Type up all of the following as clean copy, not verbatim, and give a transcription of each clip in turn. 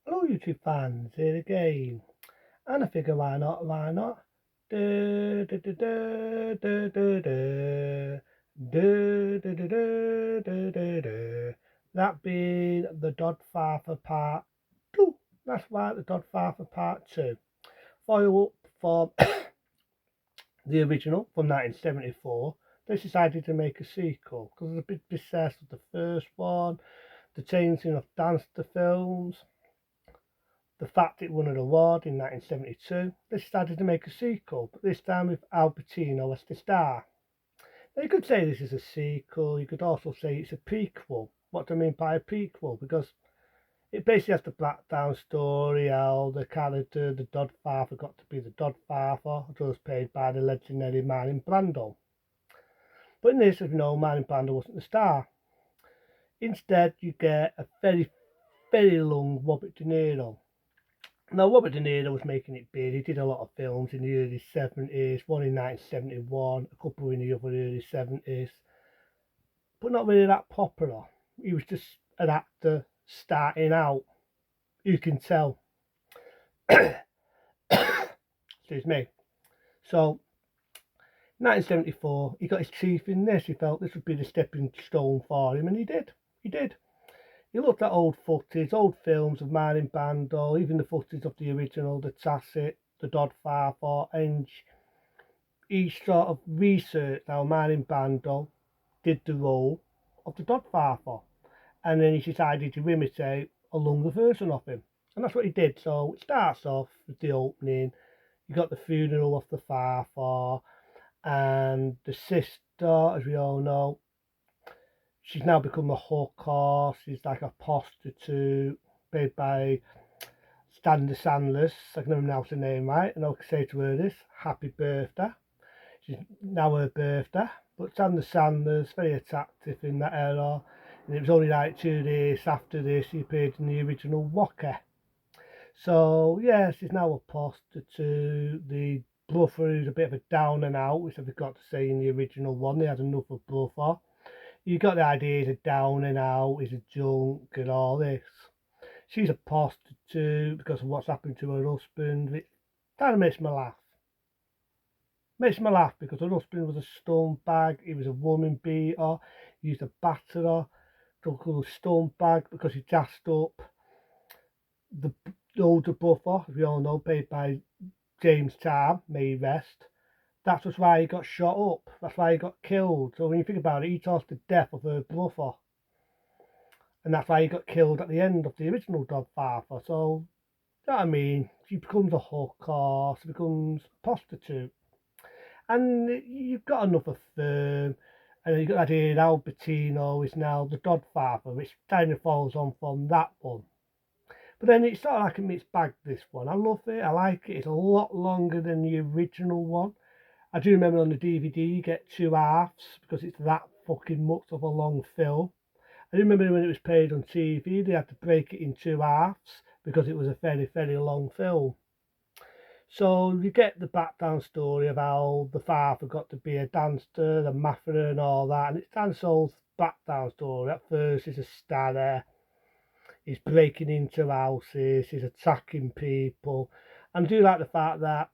Hello YouTube fans, here again. And I figure why not, why not? Du- du- du- du- du- du- du. Du- du- du- du- du- du- du. That being the Godfather Part 2. That's right, the Godfather Part 2. Follow up from the original from 1974. They decided to make a sequel because of the big success of the first one, the changing of dance to films, the fact it won an award in 1972, they decided to make a sequel, but this time with Al Pacino as the star. Now you could say this is a sequel, you could also say it's a prequel. What do I mean by a prequel? Because it basically has the Blackdown story, how the character, the Godfather, got to be the Godfather, which was played by the legendary Marlon Brando. But in this, as we know, Marlon Brando wasn't the star. Instead, you get a very, very long Robert De Niro. Now, Robert De Niro was making it big. He did a lot of films in the early 70s, one in 1971, a couple in the other early 70s, but not really that popular. He was just an actor starting out. You can tell. Excuse me. So, 1974, he got his teeth in this. He felt this would be the stepping stone for him, and he did. He did. He looked at old footage, old films of Marlon Brando, even the footage of the original, the Tacit, the Godfather, and he sort of researched how Marlon Brando did the role of the Godfather, and then he decided to imitate a longer version of him, and that's what he did. So it starts off with the opening. You got the funeral of the father, and the sister, as we all know, she's now become a hooker. She's like a prostitute, played by Stan Sanders. I can never pronounce her name right, and I'll say to her this: "Happy birthday." She's now her birthday. But Sanders, very attractive in that era. And it was only like 2 days after this he appeared in the original Rocky. So, yeah, she's now a prostitute. The brother who's a bit of a down and out, which I forgot to say in the original one. They had another brother. You got the idea he's a down and out, he's a junk and all this. She's a prostitute because of what's happened to her husband, which kind of makes me laugh. Makes me laugh because her husband was a stone bag, he was a woman beater, he used to batter her, took a stone bag because he gassed up the, older brother, as we all know, played by James Tarr, may he rest. That's just why he got shot up, that's why he got killed. So when you think about it, he caused the death of her brother. And that's why he got killed at the end of the original Godfather. So, you know what I mean? She becomes a hooker, she becomes a prostitute. And you've got another firm, and you've got that here, Al Pacino is now the Godfather, which kind of follows on from that one. But then it's sort of like a mixed bag, this one. I love it, I like it. It's a lot longer than the original one. I do remember on the DVD you get two halves because it's that fucking much of a long film. I remember when it was played on TV, they had to break it in two halves because it was a very, very long film. So you get the background story of how the father got to be a dancer, the mafia and all that, and it's Dan Soul's background story. At first, he's a starter, he's breaking into houses, he's attacking people. And I do like the fact that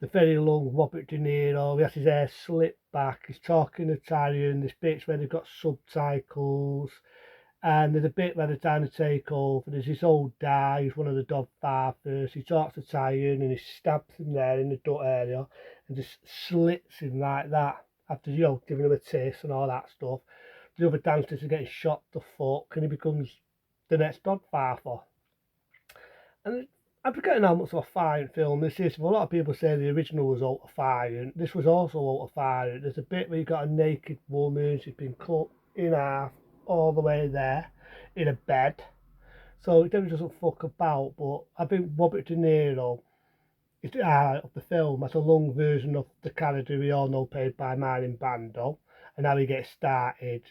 the very long Robert De Niro, he has his hair slicked back, he's talking Italian, there's bits where they've got subtitles, and there's a bit where they're trying to take over. There's this old guy who's one of the Godfathers. He talks Italian and he stabs him there in the gut area and just slits him like that after, giving him a kiss and all that stuff. The other dancers are getting shot the fuck and he becomes the next Godfather. And I'm forgetting how much of a fine film this is. A lot of people say the original was ultra fire. This was also ultra fire. There's a bit where you got a naked woman. She's been cut in half all the way there in a bed. So it definitely doesn't fuck about. But I think Robert De Niro is the highlight of the film. That's a long version of the character we all know played by Marlon Brando and how he gets started.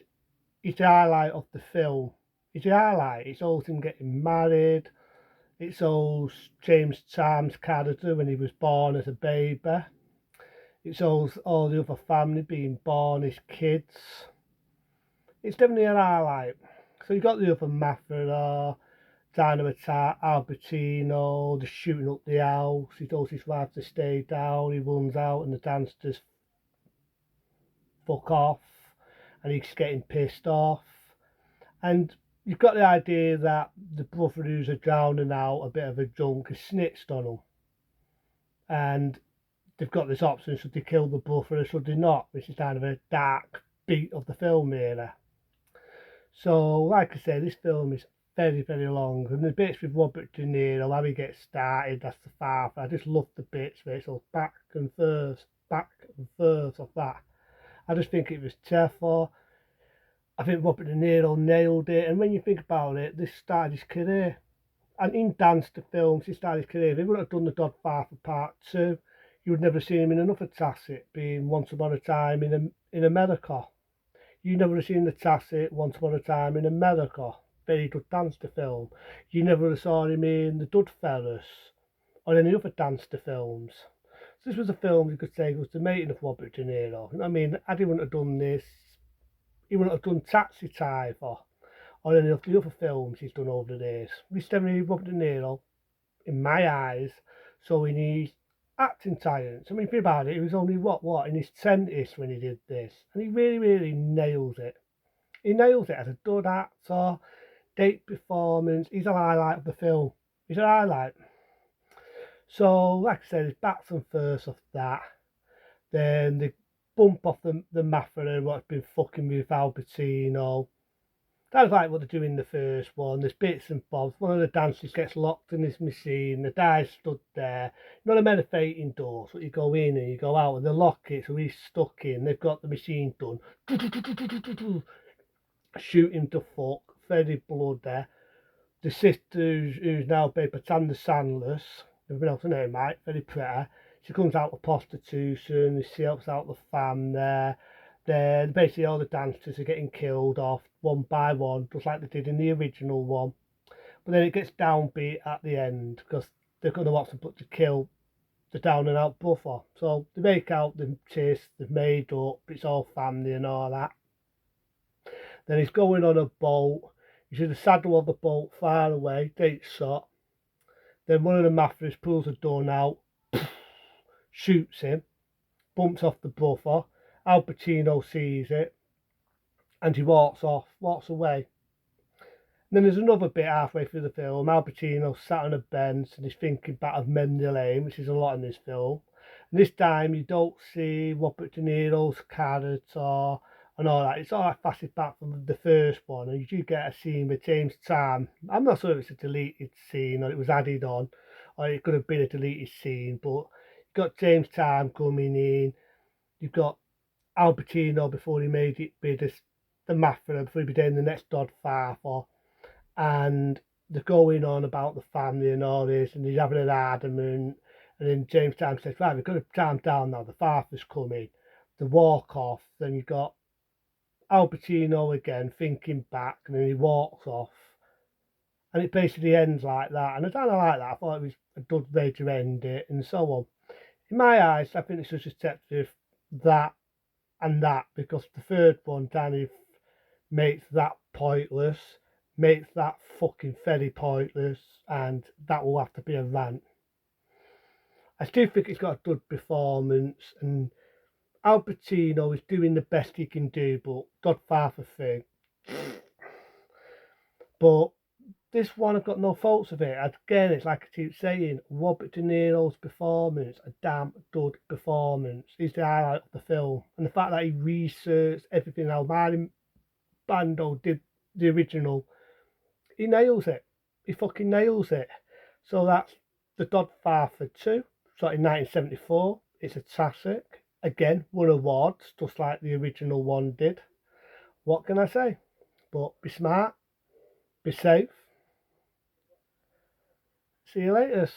It's the highlight of the film. It's the highlight. It's all him getting married. It's all James Charm's character when he was born as a baby. It's all the other family being born as kids. It's definitely an highlight. So you got the other mafia, Dino attack, Al Pacino, they're shooting up the house, he tells his wife to stay down, he runs out and the dancers fuck off and he's getting pissed off. And you've got the idea that the brother who's a drowning out, a bit of a drunk, has snitched on him. And they've got this option, should they kill the brother or should they not, which is kind of a dark beat of the film here. So, like I say, this film is very, very long, and the bits with Robert De Niro, how he gets started, that's the father. I just love the bits where it's all back and forth of that. I just think it was terrible. I think Robert De Niro nailed it, and when you think about it, this started his career. And in dance to films, he started his career. If he would have done the Godfather Part 2, you would never see him in another tacit, being Once Upon a Time in America. You never have seen the tacit Once Upon a Time in America. Very good dance to film. You never saw him in the Godfather or any other dance to films. So this was a film you could say was the making of Robert De Niro. I mean, had he wouldn't have done this, he wouldn't have done Taxi Driver or any of the other films he's done over the years. This definitely Robert De Niro, in my eyes, showing his acting talents. I mean, think about it, he was only what, in his 20s when he did this. And he really, really nails it. He nails it as a good actor, date performance. He's a highlight of the film. He's a highlight. So, like I said, it's backs and first of that. Then they bump off the mafia and what's been fucking with Al Pacino. That's like what they do in the first one. There's bits and bobs. One of the dancers gets locked in this machine. The guy's stood there. Not a meditating door, so you go in and you go out and they lock it, so he's stuck in. They've got the machine done. Shoot him to fuck. Very blood there. The sister who's now played by Tanda Sandless, everyone else her name right, very pretty. She comes out of prostitution. She helps out the fam there. Then basically all the dancers are getting killed off one by one, just like they did in the original one. But then it gets downbeat at the end because they've got no option but to kill the down and out brother. So they make out the chase, they've made up, it's all family and all that. Then he's going on a boat. He's in the saddle of the boat far away, takes shot. Then one of the mafias pulls a gun out, shoots him, bumps off the brother. Al Pacino sees it and he walks away. And then there's another bit halfway through the film. Al Pacino sat on a bench and he's thinking about Memory Lane, which is a lot in this film. And this time you don't see Robert De Niro's character and all that. It's all like flashes back from the first one, and you do get a scene with James Caan. I'm not sure if it's a deleted scene or it was added on, or it could have been a deleted scene, but you've got James Caan coming in. You've got Al Pacino before he made it big as the mafia, before he became the next Godfather, and they're going on about the family and all this, and he's having an argument, and then James Caan says, right, we've got to calm down now, the father's coming. They walk off, then you've got Al Pacino again thinking back, and then he walks off, and it basically ends like that. And I don't like that. I thought it was a good way to end it, and so on. In my eyes, I think it's just a detective that and that, because the third one kind of makes that pointless, makes that fucking very pointless, and that will have to be a rant. I still think it's got a good performance, and Al Pacino is doing the best he can do, but Godfather thing. But this one, I've got no faults of it. Again, it's like I keep saying, Robert De Niro's performance, a damn good performance, is the highlight of the film. And the fact that he researched everything how Martin Bando did the original, he nails it. He fucking nails it. So that's The Godfather 2, shot in 1974. It's a classic. Again, won awards, just like the original one did. What can I say? But be smart, be safe. See you later.